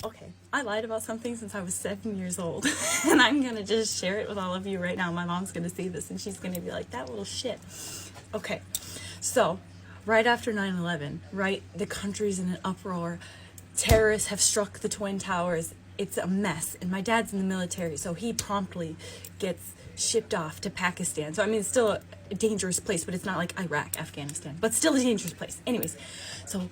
Okay, I lied about something since I was 7 years old, and I'm gonna just share it with all of you right now. My mom's gonna see this, and she's gonna be like, that little shit. Okay, so right after 9/11, right, the country's in an uproar. Terrorists have struck the Twin Towers. It's a mess, and my dad's in the military, so he promptly gets shipped off to Pakistan. So I mean, it's still a dangerous place, but it's not like Iraq, Afghanistan, but still a dangerous place. Anyways, so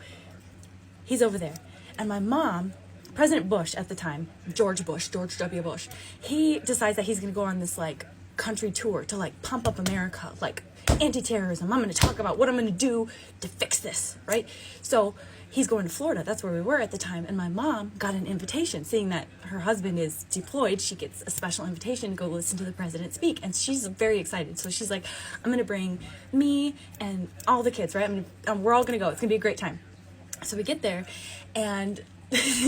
he's over there, and my mom, President Bush at the time, George W. Bush, he decides that he's gonna go on this like country tour to like pump up America, like anti-terrorism. I'm gonna talk about what I'm gonna do to fix this, right? So he's going to Florida. That's where we were at the time. And my mom got an invitation, seeing that her husband is deployed. She gets a special invitation to go listen to the president speak. And she's very excited. So she's like, I'm going to bring me and all the kids, right? We're all going to go. It's going to be a great time. So we get there, and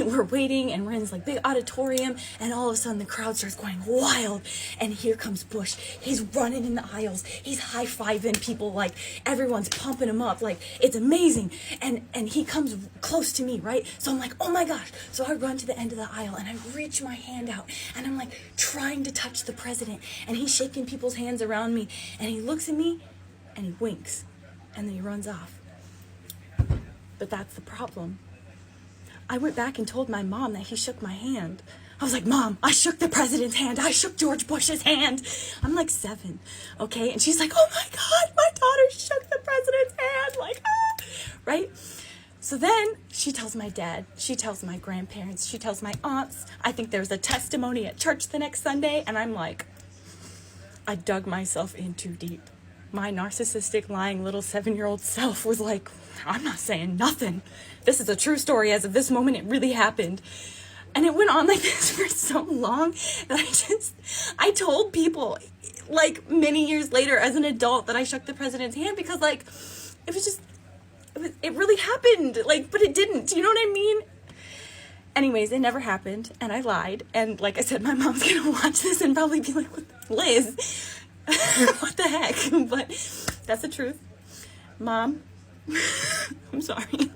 we're waiting, and we're in this like big auditorium, and all of a sudden the crowd starts going wild, and here comes Bush. He's running in the aisles, he's high-fiving people, like everyone's pumping him up, like it's amazing, and he comes close to me, right? So I'm like, oh my gosh. So I run to the end of the aisle, and I reach my hand out, and I'm like trying to touch the president, and he's shaking people's hands around me, and he looks at me and he winks, and then he runs off. But that's the problem. I went back and told my mom that he shook my hand. I was like, Mom, I shook the president's hand. I shook George Bush's hand. I'm like 7, okay? And she's like, oh my God, my daughter shook the president's hand. Like, ah, right? So then she tells my dad, she tells my grandparents, she tells my aunts. I think there's a testimony at church the next Sunday. And I'm like, I dug myself in too deep. My narcissistic, lying little 7-year-old self was like, I'm not saying nothing. This is a true story. As of this moment, it really happened. And it went on like this for so long that I told people, like many years later as an adult, that I shook the president's hand because like, it really happened. Like, but it didn't. You know what I mean? Anyways, it never happened, and I lied. And like I said, my mom's gonna watch this and probably be like, Liz, what the heck? But that's the truth. Mom, I'm sorry.